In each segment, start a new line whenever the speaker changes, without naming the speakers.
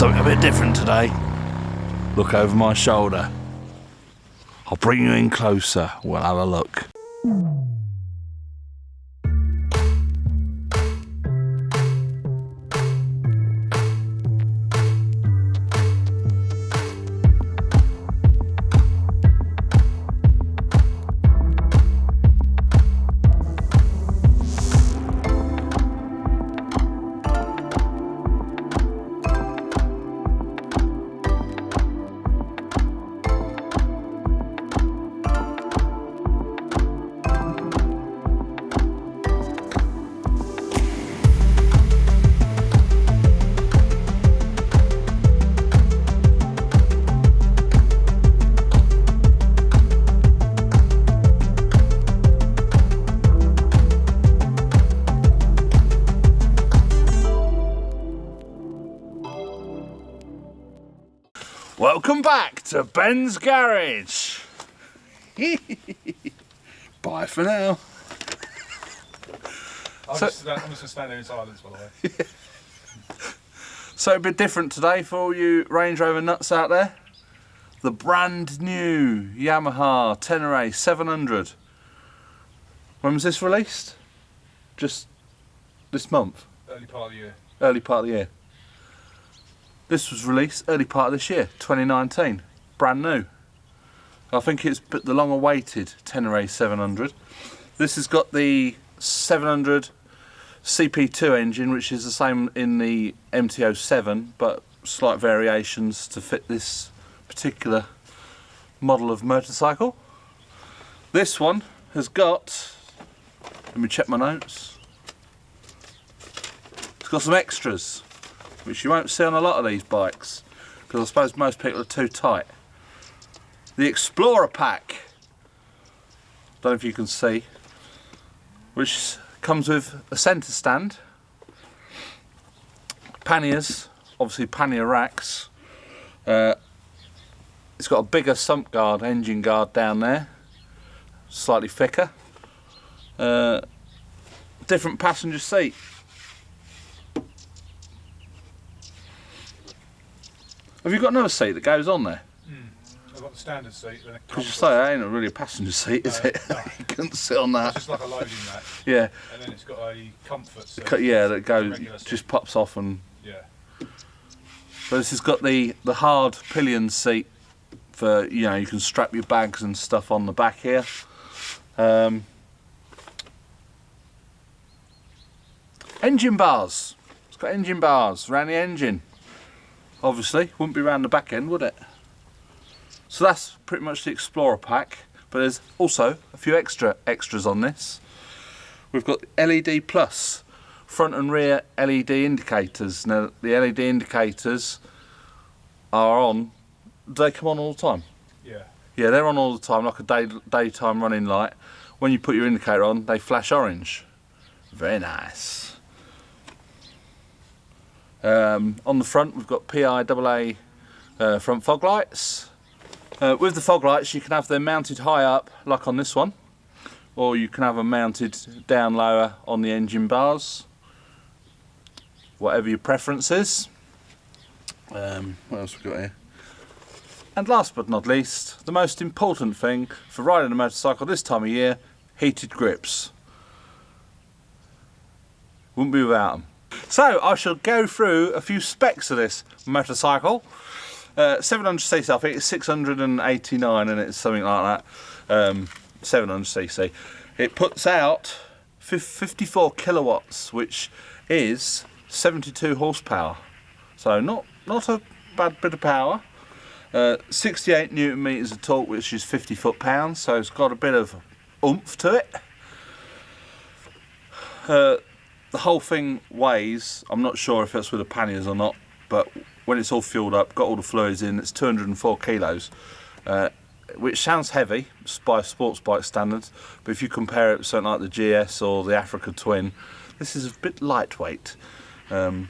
something a bit different today. Look over my shoulder. I'll bring you in closer. We'll have a look. Welcome back to Ben's Garage. Bye for now.
I'm just going to stand there in silence, by the way.
So a bit different today for all you Range Rover nuts out there. The brand new Yamaha Tenere 700. When was this released? Just this month?
Early part of the year.
Early part of the year. This was released early part of this year, 2019. Brand new. I think it's the long-awaited Tenere 700. This has got the 700 CP2 engine, which is the same in the MT-07, but slight variations to fit this particular model of motorcycle. This one has got, let me check my notes, it's got some extras, which you won't see on a lot of these bikes, because I suppose most people are too tight. The Explorer pack, don't know if you can see, which comes with a centre stand, panniers, obviously pannier racks. It's got a bigger sump guard, engine guard down there, slightly thicker. Different passenger seat. Have you got another seat that goes on there?
I've got the standard seat.
Because you say that ain't really a passenger seat, is it?
No.
You couldn't sit on that.
It's just like a loading rack.
Yeah.
And then it's got a comfort seat.
Yeah, that goes, just pops off and...
Yeah.
But this has got the hard pillion seat for, you know, you can strap your bags and stuff on the back here. Engine bars. It's got engine bars around the engine. Obviously, wouldn't be around the back end, would it? So that's pretty much the Explorer pack, but there's also a few extras on this. We've got LED Plus, front and rear LED indicators. Now, the LED indicators are on, do they come on all the time?
Yeah.
Yeah, they're on all the time, like a daytime running light. When you put your indicator on, they flash orange. Very nice. On the front we've got PIAA front fog lights. With the fog lights you can have them mounted high up like on this one, or you can have them mounted down lower on the engine bars, whatever your preference is. What else we got here? And last but not least, the most important thing for riding a motorcycle this time of year, heated grips. Wouldn't be without them. So I shall go through a few specs of this motorcycle. 700cc, I think it's 689 and it's something like that. 700cc. It puts out 54 kilowatts, which is 72 horsepower. So not a bad bit of power. 68 newton meters of torque, which is 50 foot-pounds, so it's got a bit of oomph to it. The whole thing weighs, I'm not sure if it's with the panniers or not, but when it's all fueled up, got all the fluids in, it's 204 kilos, which sounds heavy by sports bike standards, but if you compare it with something like the GS or the Africa Twin, this is a bit lightweight. So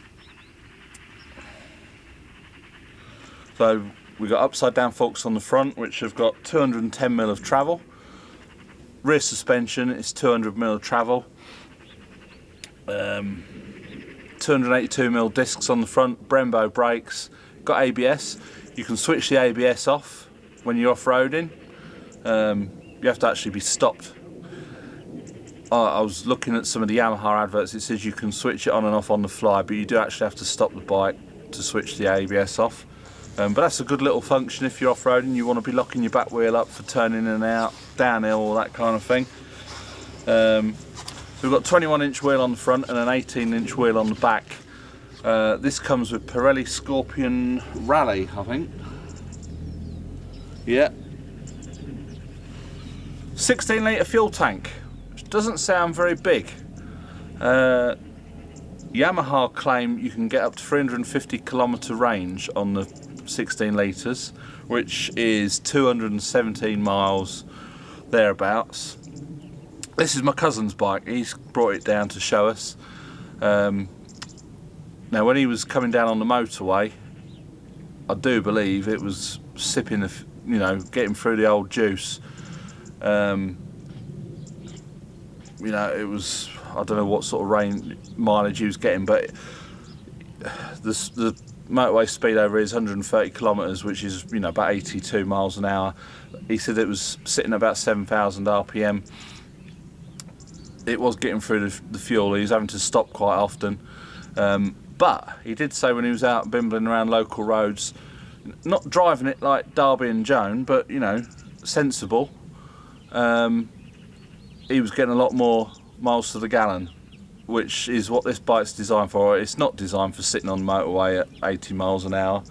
we've got upside down forks on the front, which have got 210mm of travel. Rear suspension is 200mm of travel. 282mm discs on the front, Brembo brakes, got ABS. You can switch the ABS off when you're off-roading. You have to actually be stopped. I was looking at some of the Yamaha adverts, it says you can switch it on and off on the fly, but you do actually have to stop the bike to switch the ABS off. But that's a good little function if you're off-roading. You want to be locking your back wheel up for turning in and out, downhill, all that kind of thing. So we've got 21-inch wheel on the front and an 18-inch wheel on the back. This comes with Pirelli Scorpion Rally, I think. Yeah. 16 litre fuel tank, which doesn't sound very big. Yamaha claim you can get up to 350 kilometre range on the 16 litres, which is 217 miles thereabouts. This is my cousin's bike. He's brought it down to show us. Now when he was coming down on the motorway, I do believe it was sipping the, you know, getting through the old juice. You know, it was, I don't know what sort of mileage he was getting, but the motorway speed over is 130 kilometres, which is, you know, about 82 miles an hour. He said it was sitting at about 7,000 RPM. It was getting through the fuel. He was having to stop quite often. But he did say when he was out bimbling around local roads, not driving it like Derby and Joan, but, you know, sensible, he was getting a lot more miles to the gallon, which is what this bike's designed for. It's not designed for sitting on the motorway at 80 miles an hour.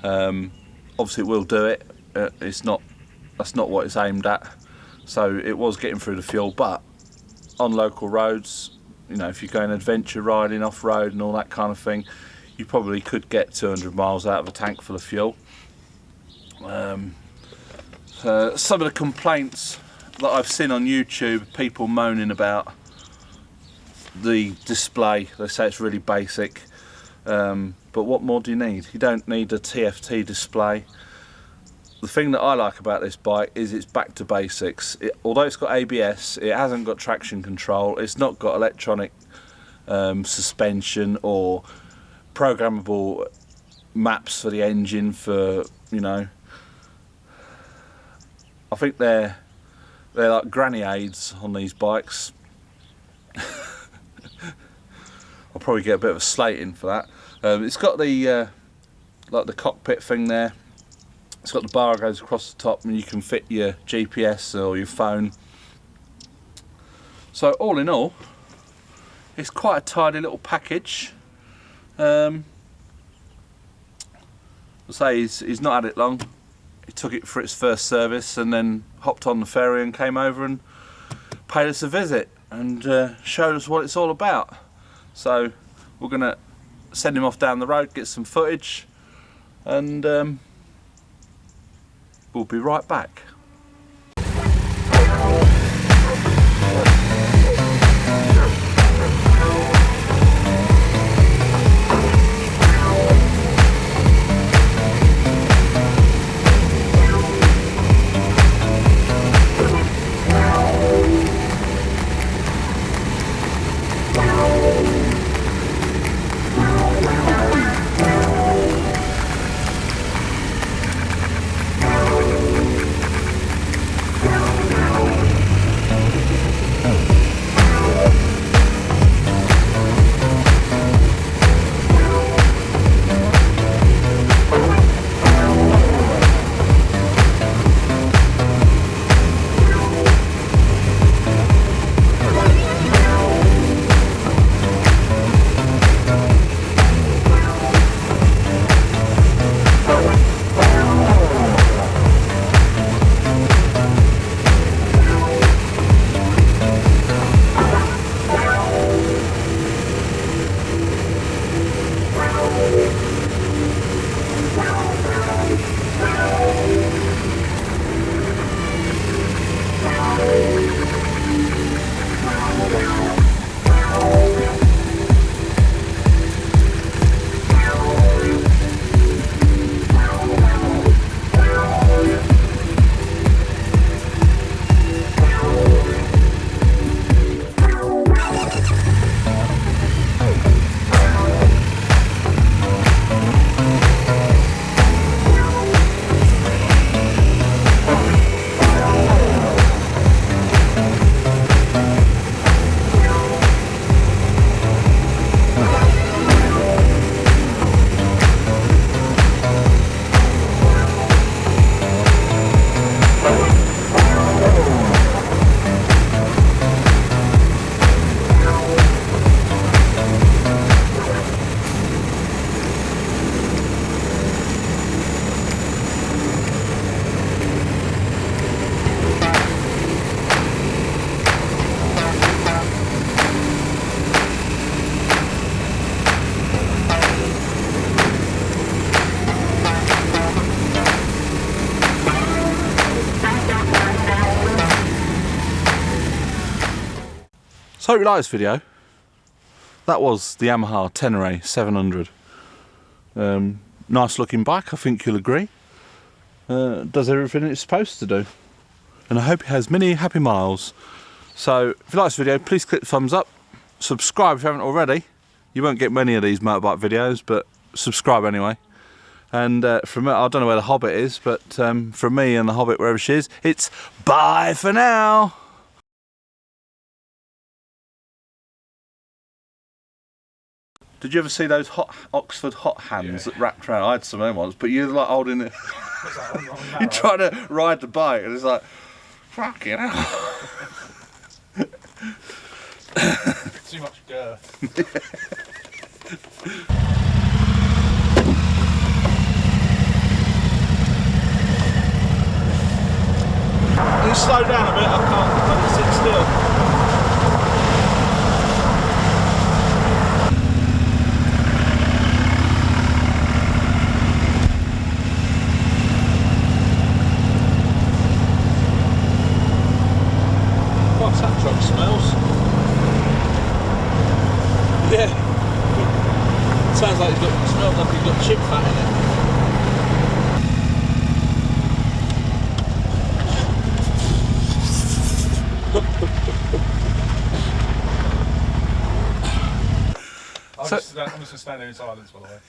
Obviously it will do it. That's not what it's aimed at. So it was getting through the fuel, but on local roads, you know, if you're going adventure riding, off-road and all that kind of thing, you probably could get 200 miles out of a tank full of fuel. Some of the complaints that I've seen on YouTube, people moaning about the display. They say it's really basic, but what more do you need? You don't need a TFT display. The thing that I like about this bike is it's back to basics. Although it's got ABS, it hasn't got traction control, it's not got electronic suspension or programmable maps for the engine, for, you know, I think they're like granny aids on these bikes. I'll probably get a bit of a slating for that. It's got the like the cockpit thing there. It's got the bar goes across the top and you can fit your GPS or your phone. So all in all, it's quite a tidy little package. I'll say he's not had it long. He took it for its first service and then hopped on the ferry and came over and paid us a visit and showed us what it's all about. So we're going to send him off down the road, get some footage, and we'll be right back. So hope you like this video. That was the Yamaha Tenere 700. Nice looking bike, I think you'll agree. Does everything it's supposed to do. And I hope it has many happy miles. So if you like this video, please click the thumbs up. Subscribe if you haven't already. You won't get many of these motorbike videos, but subscribe anyway. And from I don't know where the Hobbit is, but from me and the Hobbit, wherever she is, it's bye for now. Did you ever see those Oxford hot hands that wrapped around? I had some of them once, but you're like holding it. You're trying to ride the bike, and it's like, fucking hell.
Too much girth.
Can you slow down a bit? I can't sit still. What's that truck smells? Yeah. Sounds like smells like he's got chip fat in it.
I'm just going to stand there in silence, by the way.